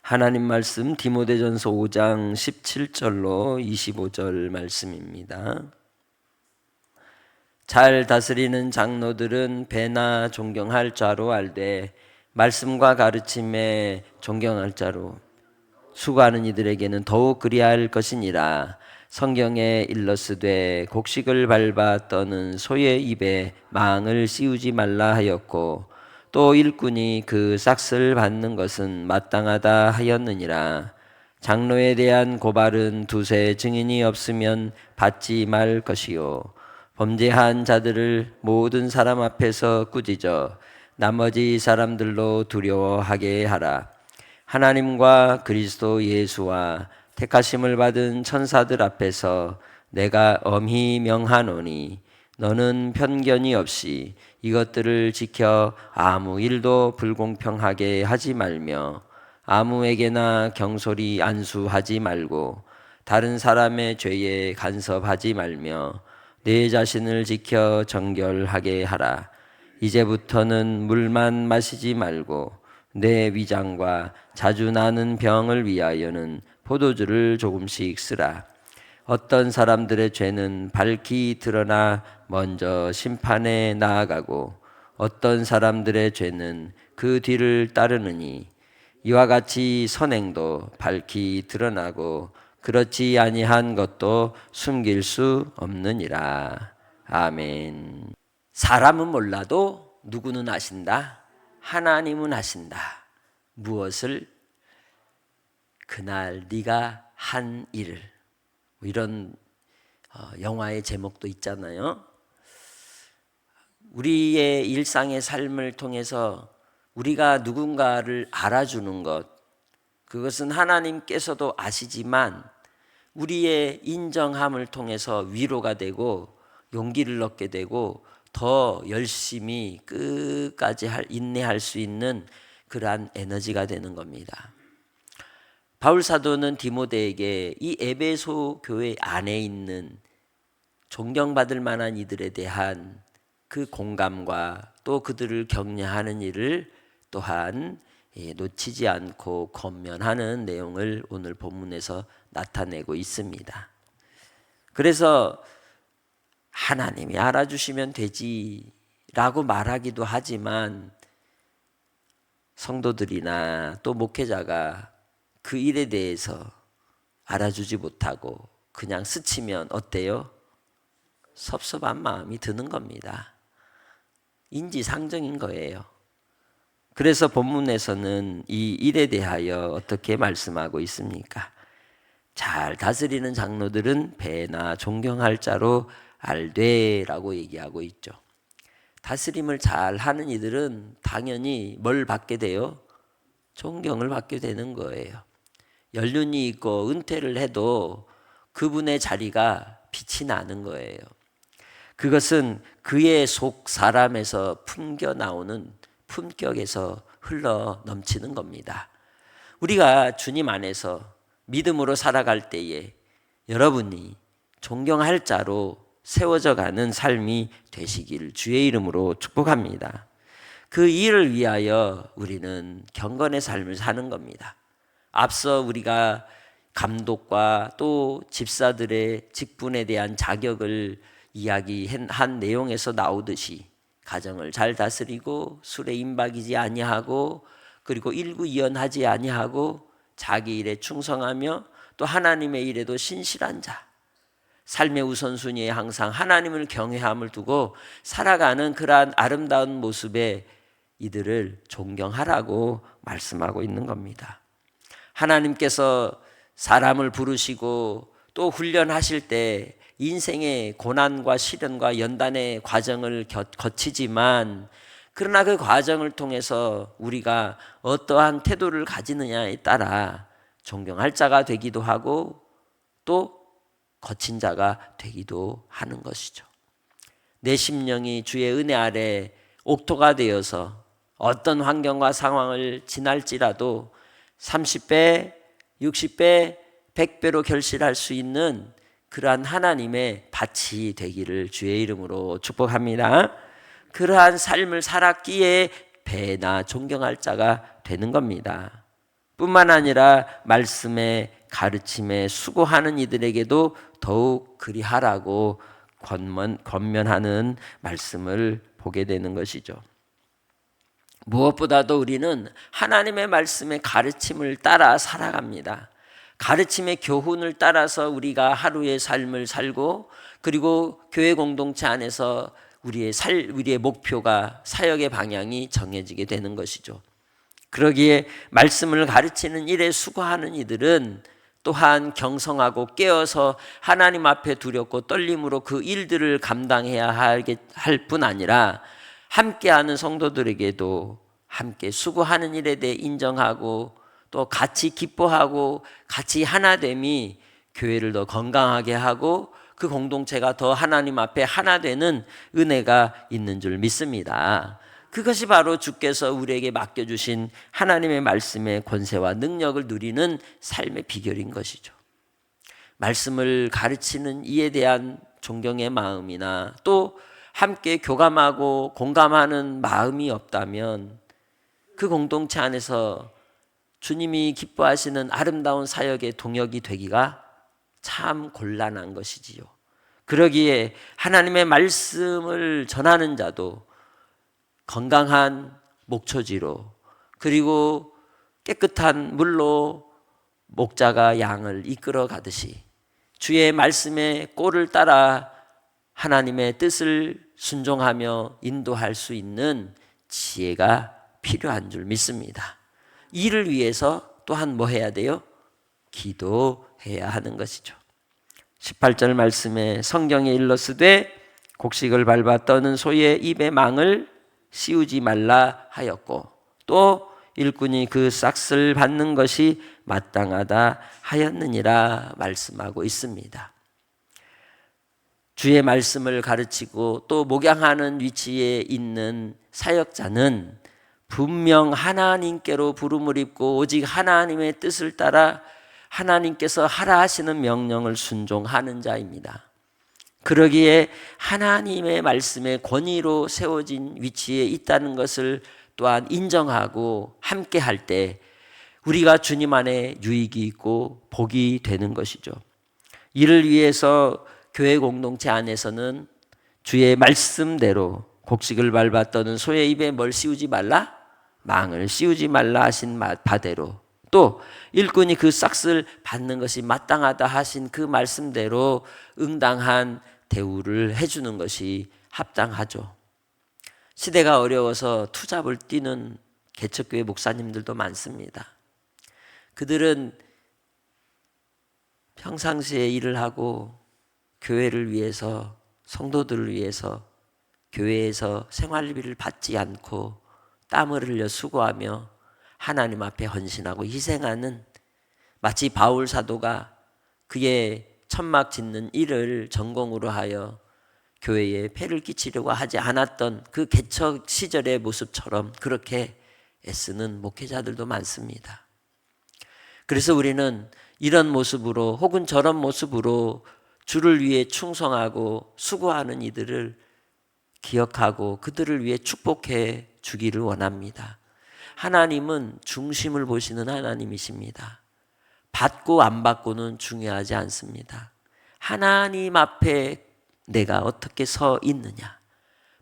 하나님 말씀 디모데전서 5장 17절로 25절 말씀입니다. 잘 다스리는 장로들은 배나 존경할 자로 알되 말씀과 가르침에 존경할 자로 수고하는 이들에게는 더욱 그리할 것이니라. 성경에 일러스되 곡식을 밟아 떠는 소의 입에 망을 씌우지 말라 하였고 또 일꾼이 그 싹을 받는 것은 마땅하다 하였느니라. 장로에 대한 고발은 두세 증인이 없으면 받지 말 것이요 범죄한 자들을 모든 사람 앞에서 꾸짖어 나머지 사람들로 두려워하게 하라. 하나님과 그리스도 예수와 택하심을 받은 천사들 앞에서 내가 엄히 명하노니 너는 편견이 없이 이것들을 지켜 아무 일도 불공평하게 하지 말며 아무에게나 경솔히 안수하지 말고 다른 사람의 죄에 간섭하지 말며 내 자신을 지켜 정결하게 하라. 이제부터는 물만 마시지 말고 내 위장과 자주 나는 병을 위하여는 포도주를 조금씩 쓰라. 어떤 사람들의 죄는 밝히 드러나 먼저 심판에 나아가고 어떤 사람들의 죄는 그 뒤를 따르느니 이와 같이 선행도 밝히 드러나고 그렇지 아니한 것도 숨길 수 없느니라. 아멘. 사람은 몰라도 누구는 아신다? 하나님은 아신다. 무엇을? 그날 네가 한 일을. 이런 영화의 제목도 있잖아요. 우리의 일상의 삶을 통해서 우리가 누군가를 알아주는 것, 그것은 하나님께서도 아시지만 우리의 인정함을 통해서 위로가 되고 용기를 얻게 되고 더 열심히 끝까지 인내할 수 있는 그러한 에너지가 되는 겁니다. 바울 사도는 디모데에게 이 에베소 교회 안에 있는 존경받을 만한 이들에 대한 그 공감과 또 그들을 격려하는 일을 또한 놓치지 않고 권면하는 내용을 오늘 본문에서 나타내고 있습니다. 그래서 하나님이 알아주시면 되지라고 말하기도 하지만 성도들이나 또 목회자가 그 일에 대해서 알아주지 못하고 그냥 스치면 어때요? 섭섭한 마음이 드는 겁니다. 인지상정인 거예요. 그래서 본문에서는 이 일에 대하여 어떻게 말씀하고 있습니까? 잘 다스리는 장로들은 배나 존경할 자로 알되라고 얘기하고 있죠. 다스림을 잘 하는 이들은 당연히 뭘 받게 돼요? 존경을 받게 되는 거예요. 연륜이 있고 은퇴를 해도 그분의 자리가 빛이 나는 거예요. 그것은 그의 속 사람에서 풍겨 나오는 품격에서 흘러 넘치는 겁니다. 우리가 주님 안에서 믿음으로 살아갈 때에 여러분이 존경할 자로 세워져 가는 삶이 되시길 주의 이름으로 축복합니다. 그 일을 위하여 우리는 경건의 삶을 사는 겁니다. 앞서 우리가 감독과 또 집사들의 직분에 대한 자격을 이야기한 내용에서 나오듯이 가정을 잘 다스리고 술에 임박이지 아니하고 그리고 일구이연하지 아니하고 자기 일에 충성하며 또 하나님의 일에도 신실한 자, 삶의 우선순위에 항상 하나님을 경외함을 두고 살아가는 그러한 아름다운 모습에 이들을 존경하라고 말씀하고 있는 겁니다. 하나님께서 사람을 부르시고 또 훈련하실 때 인생의 고난과 시련과 연단의 과정을 거치지만 그러나 그 과정을 통해서 우리가 어떠한 태도를 가지느냐에 따라 존경할 자가 되기도 하고 또 거친 자가 되기도 하는 것이죠. 내 심령이 주의 은혜 아래 옥토가 되어서 어떤 환경과 상황을 지날지라도 30배, 60배, 100배로 결실할 수 있는 그러한 하나님의 밭이 되기를 주의 이름으로 축복합니다. 그러한 삶을 살았기에 배나 존경할 자가 되는 겁니다. 뿐만 아니라 말씀의 가르침에 수고하는 이들에게도 더욱 그리하라고 권면하는 말씀을 보게 되는 것이죠. 무엇보다도 우리는 하나님의 말씀의 가르침을 따라 살아갑니다. 가르침의 교훈을 따라서 우리가 하루의 삶을 살고, 그리고 교회 공동체 안에서 우리의 목표가, 사역의 방향이 정해지게 되는 것이죠. 그러기에 말씀을 가르치는 일에 수고하는 이들은 또한 경성하고 깨어서 하나님 앞에 두렵고 떨림으로 그 일들을 감당해야 할 뿐 아니라, 함께하는 성도들에게도 함께 수고하는 일에 대해 인정하고, 또 같이 기뻐하고 같이 하나됨이 교회를 더 건강하게 하고 그 공동체가 더 하나님 앞에 하나 되는 은혜가 있는 줄 믿습니다. 그것이 바로 주께서 우리에게 맡겨주신 하나님의 말씀의 권세와 능력을 누리는 삶의 비결인 것이죠. 말씀을 가르치는 이에 대한 존경의 마음이나 또 함께 교감하고 공감하는 마음이 없다면 그 공동체 안에서 주님이 기뻐하시는 아름다운 사역의 동역이 되기가 참 곤란한 것이지요. 그러기에 하나님의 말씀을 전하는 자도 건강한 목초지로, 그리고 깨끗한 물로 목자가 양을 이끌어 가듯이 주의 말씀의 꼴을 따라 하나님의 뜻을 순종하며 인도할 수 있는 지혜가 필요한 줄 믿습니다. 이를 위해서 또한 뭐 해야 돼요? 기도해야 하는 것이죠. 18절 말씀에 성경에 일러스되 곡식을 밟아 떠는 소의 입의 망을 씌우지 말라 하였고, 또 일꾼이 그 싹을 받는 것이 마땅하다 하였느니라 말씀하고 있습니다. 주의 말씀을 가르치고 또 목양하는 위치에 있는 사역자는 분명 하나님께로 부름을 입고 오직 하나님의 뜻을 따라 하나님께서 하라 하시는 명령을 순종하는 자입니다. 그러기에 하나님의 말씀의 권위로 세워진 위치에 있다는 것을 또한 인정하고 함께 할 때 우리가 주님 안에 유익이 있고 복이 되는 것이죠. 이를 위해서 교회 공동체 안에서는 주의 말씀대로 곡식을 밟아 떠는 소의 입에 뭘 씌우지 말라? 망을 씌우지 말라 하신 바대로, 또 일꾼이 그 싹을 받는 것이 마땅하다 하신 그 말씀대로 응당한 대우를 해주는 것이 합당하죠. 시대가 어려워서 투잡을 뛰는 개척교회 목사님들도 많습니다. 그들은 평상시에 일을 하고 교회를 위해서, 성도들을 위해서 교회에서 생활비를 받지 않고 땀을 흘려 수고하며 하나님 앞에 헌신하고 희생하는, 마치 바울 사도가 그의 천막 짓는 일을 전공으로 하여 교회에 폐를 끼치려고 하지 않았던 그 개척 시절의 모습처럼 그렇게 애쓰는 목회자들도 많습니다. 그래서 우리는 이런 모습으로 혹은 저런 모습으로 주를 위해 충성하고 수고하는 이들을 기억하고 그들을 위해 축복해 주기를 원합니다. 하나님은 중심을 보시는 하나님이십니다. 받고 안 받고는 중요하지 않습니다. 하나님 앞에 내가 어떻게 서 있느냐,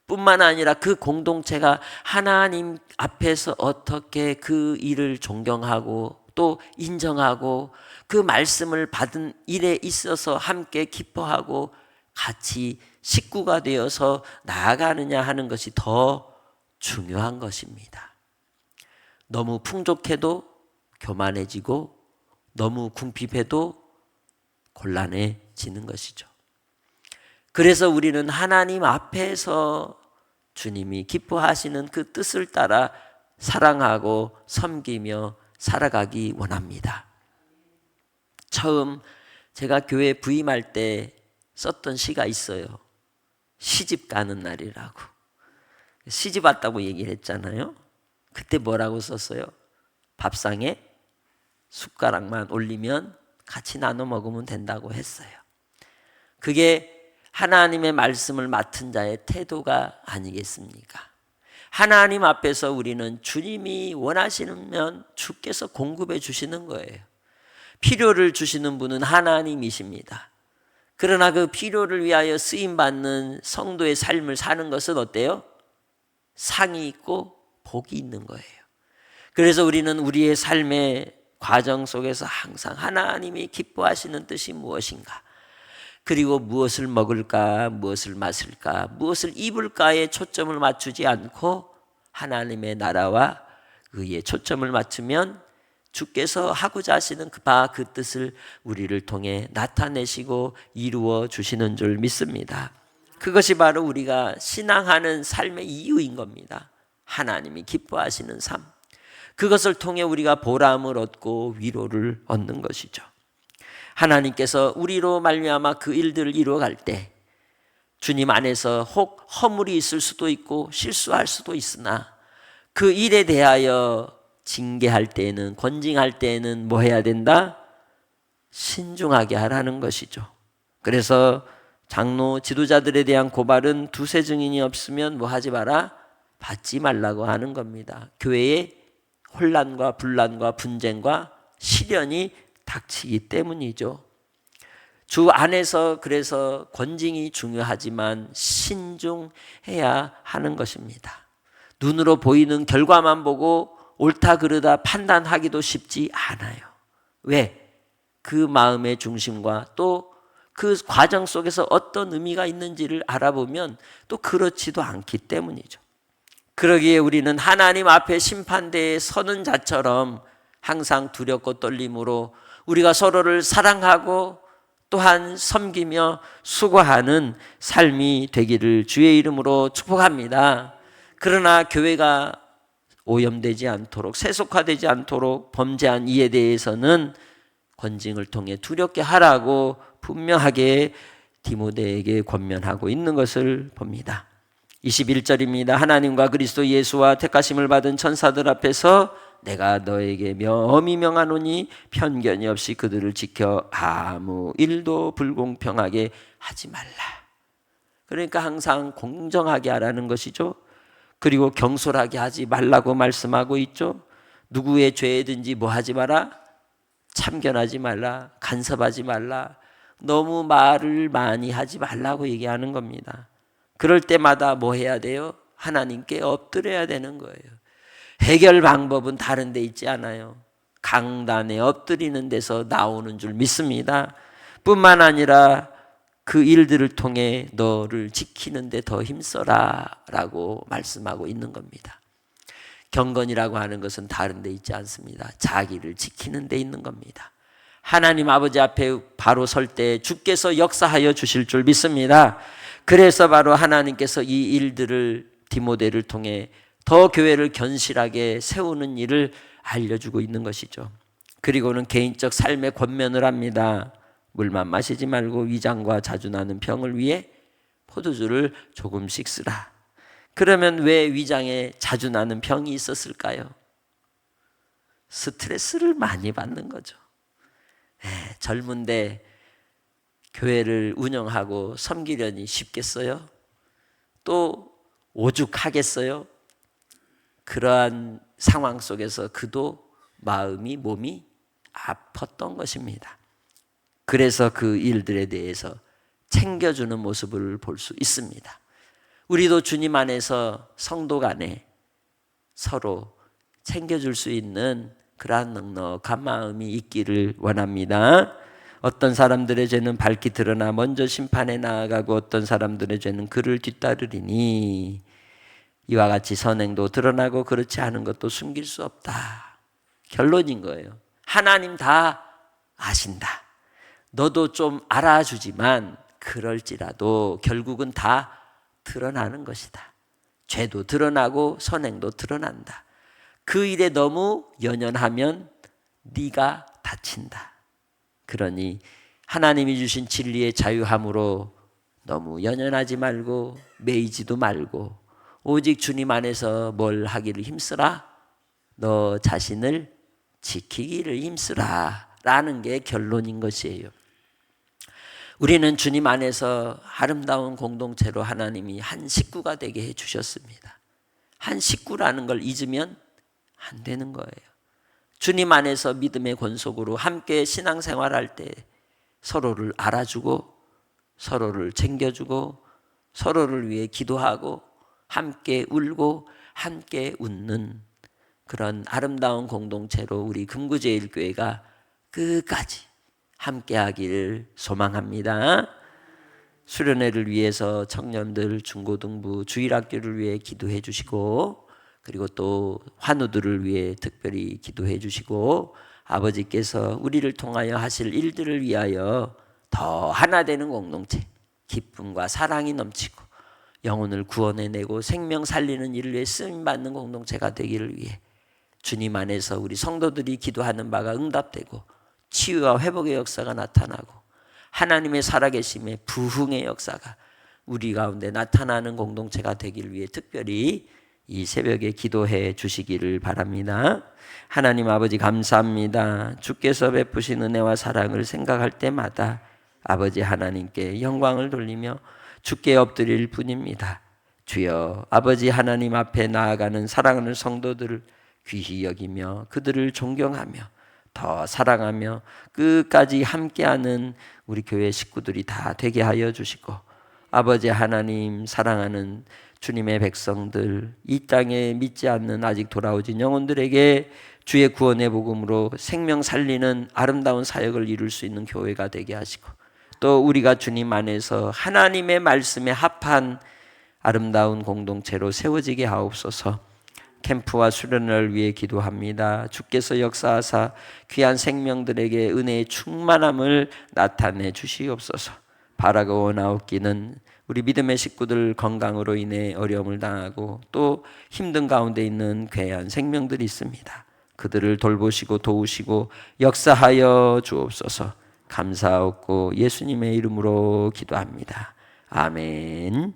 뿐만 아니라 그 공동체가 하나님 앞에서 어떻게 그 일을 존경하고 또 인정하고 그 말씀을 받은 일에 있어서 함께 기뻐하고 같이 식구가 되어서 나아가느냐 하는 것이 더 중요한 것입니다. 너무 풍족해도 교만해지고 너무 궁핍해도 곤란해지는 것이죠. 그래서 우리는 하나님 앞에서 주님이 기뻐하시는 그 뜻을 따라 사랑하고 섬기며 살아가기 원합니다. 처음 제가 교회 부임할 때 썼던 시가 있어요. 시집 가는 날이라고. 시집 왔다고 얘기를 했잖아요. 그때 뭐라고 썼어요? 밥상에 숟가락만 올리면 같이 나눠 먹으면 된다고 했어요. 그게 하나님의 말씀을 맡은 자의 태도가 아니겠습니까? 하나님 앞에서 우리는 주님이 원하시면 주께서 공급해 주시는 거예요. 필요를 주시는 분은 하나님이십니다. 그러나 그 필요를 위하여 쓰임받는 성도의 삶을 사는 것은 어때요? 상이 있고 복이 있는 거예요. 그래서 우리는 우리의 삶의 과정 속에서 항상 하나님이 기뻐하시는 뜻이 무엇인가, 그리고 무엇을 먹을까, 무엇을 마실까, 무엇을 입을까에 초점을 맞추지 않고 하나님의 나라와 의에 초점을 맞추면 주께서 하고자 하시는 그 뜻을 우리를 통해 나타내시고 이루어 주시는 줄 믿습니다. 그것이 바로 우리가 신앙하는 삶의 이유인 겁니다. 하나님이 기뻐하시는 삶, 그것을 통해 우리가 보람을 얻고 위로를 얻는 것이죠. 하나님께서 우리로 말미암아 그 일들을 이루어갈 때 주님 안에서 혹 허물이 있을 수도 있고 실수할 수도 있으나 그 일에 대하여 징계할 때에는, 권징할 때에는 뭐 해야 된다? 신중하게 하라는 것이죠. 그래서 장로 지도자들에 대한 고발은 두세 증인이 없으면 뭐 하지 마라? 받지 말라고 하는 겁니다. 교회에 혼란과 분란과 분쟁과 시련이 닥치기 때문이죠. 주 안에서 그래서 권징이 중요하지만 신중해야 하는 것입니다. 눈으로 보이는 결과만 보고 옳다 그르다 판단하기도 쉽지 않아요. 왜? 그 마음의 중심과 또 그 과정 속에서 어떤 의미가 있는지를 알아보면 또 그렇지도 않기 때문이죠. 그러기에 우리는 하나님 앞에 심판대에 서는 자처럼 항상 두렵고 떨림으로 우리가 서로를 사랑하고 또한 섬기며 수고하는 삶이 되기를 주의 이름으로 축복합니다. 그러나 교회가 오염되지 않도록, 세속화되지 않도록 범죄한 이에 대해서는 권징을 통해 두렵게 하라고 분명하게 디모데에게 권면하고 있는 것을 봅니다. 21절입니다. 하나님과 그리스도 예수와 택하심을 받은 천사들 앞에서 내가 너에게 명히 명하노니 편견이 없이 그들을 지켜 아무 일도 불공평하게 하지 말라. 그러니까 항상 공정하게 하라는 것이죠. 그리고 경솔하게 하지 말라고 말씀하고 있죠. 누구의 죄든지 뭐 하지 마라? 참견하지 말라, 간섭하지 말라, 너무 말을 많이 하지 말라고 얘기하는 겁니다. 그럴 때마다 뭐 해야 돼요? 하나님께 엎드려야 되는 거예요. 해결 방법은 다른 데 있지 않아요. 강단에 엎드리는 데서 나오는 줄 믿습니다. 뿐만 아니라 그 일들을 통해 너를 지키는 데 더 힘써라 라고 말씀하고 있는 겁니다. 경건이라고 하는 것은 다른 데 있지 않습니다. 자기를 지키는 데 있는 겁니다. 하나님 아버지 앞에 바로 설 때 주께서 역사하여 주실 줄 믿습니다. 그래서 바로 하나님께서 이 일들을 디모데를 통해 더 교회를 견실하게 세우는 일을 알려주고 있는 것이죠. 그리고는 개인적 삶의 권면을 합니다. 물만 마시지 말고 위장과 자주 나는 병을 위해 포도주를 조금씩 쓰라. 그러면 왜 위장에 자주 나는 병이 있었을까요? 스트레스를 많이 받는 거죠. 젊은데 교회를 운영하고 섬기려니 쉽겠어요? 또 오죽하겠어요? 그러한 상황 속에서 그도 마음이 몸이 아팠던 것입니다. 그래서 그 일들에 대해서 챙겨주는 모습을 볼 수 있습니다. 우리도 주님 안에서 성도 간에 서로 챙겨줄 수 있는 그러한 넉넉한 마음이 있기를 원합니다. 어떤 사람들의 죄는 밝히 드러나 먼저 심판에 나아가고 어떤 사람들의 죄는 그를 뒤따르리니 이와 같이 선행도 드러나고 그렇지 않은 것도 숨길 수 없다. 결론인 거예요. 하나님 다 아신다. 너도 좀 알아주지만 그럴지라도 결국은 다 드러나는 것이다. 죄도 드러나고 선행도 드러난다. 그 일에 너무 연연하면 네가 다친다. 그러니 하나님이 주신 진리의 자유함으로 너무 연연하지 말고 매이지도 말고 오직 주님 안에서 뭘 하기를 힘쓰라? 너 자신을 지키기를 힘쓰라 라는 게 결론인 것이에요. 우리는 주님 안에서 아름다운 공동체로 하나님이 한 식구가 되게 해주셨습니다. 한 식구라는 걸 잊으면 안 되는 거예요. 주님 안에서 믿음의 권속으로 함께 신앙생활할 때 서로를 알아주고 서로를 챙겨주고 서로를 위해 기도하고 함께 울고 함께 웃는 그런 아름다운 공동체로 우리 금구제일교회가 끝까지 함께하기를 소망합니다. 수련회를 위해서 청년들, 중고등부, 주일학교를 위해 기도해 주시고, 그리고 또 환우들을 위해 특별히 기도해 주시고, 아버지께서 우리를 통하여 하실 일들을 위하여 더 하나 되는 공동체, 기쁨과 사랑이 넘치고 영혼을 구원해내고 생명 살리는 일을 위해 쓰임받는 공동체가 되기를 위해 주님 안에서 우리 성도들이 기도하는 바가 응답되고 치유와 회복의 역사가 나타나고 하나님의 살아계심의 부흥의 역사가 우리 가운데 나타나는 공동체가 되기를 위해 특별히 이 새벽에 기도해 주시기를 바랍니다. 하나님 아버지 감사합니다. 주께서 베푸신 은혜와 사랑을 생각할 때마다 아버지 하나님께 영광을 돌리며 주께 엎드릴 뿐입니다. 주여, 아버지 하나님 앞에 나아가는 사랑하는 성도들을 귀히 여기며 그들을 존경하며 더 사랑하며 끝까지 함께하는 우리 교회 식구들이 다 되게 하여 주시고, 아버지 하나님 사랑하는 주님의 백성들, 이 땅에 믿지 않는 아직 돌아오진 영혼들에게 주의 구원의 복음으로 생명 살리는 아름다운 사역을 이룰 수 있는 교회가 되게 하시고, 또 우리가 주님 안에서 하나님의 말씀에 합한 아름다운 공동체로 세워지게 하옵소서. 캠프와 수련을 위해 기도합니다. 주께서 역사하사 귀한 생명들에게 은혜의 충만함을 나타내 주시옵소서. 바라고 원하옵기는 우리 믿음의 식구들 건강으로 인해 어려움을 당하고 또 힘든 가운데 있는 귀한 생명들이 있습니다. 그들을 돌보시고 도우시고 역사하여 주옵소서. 감사하옵고 예수님의 이름으로 기도합니다. 아멘.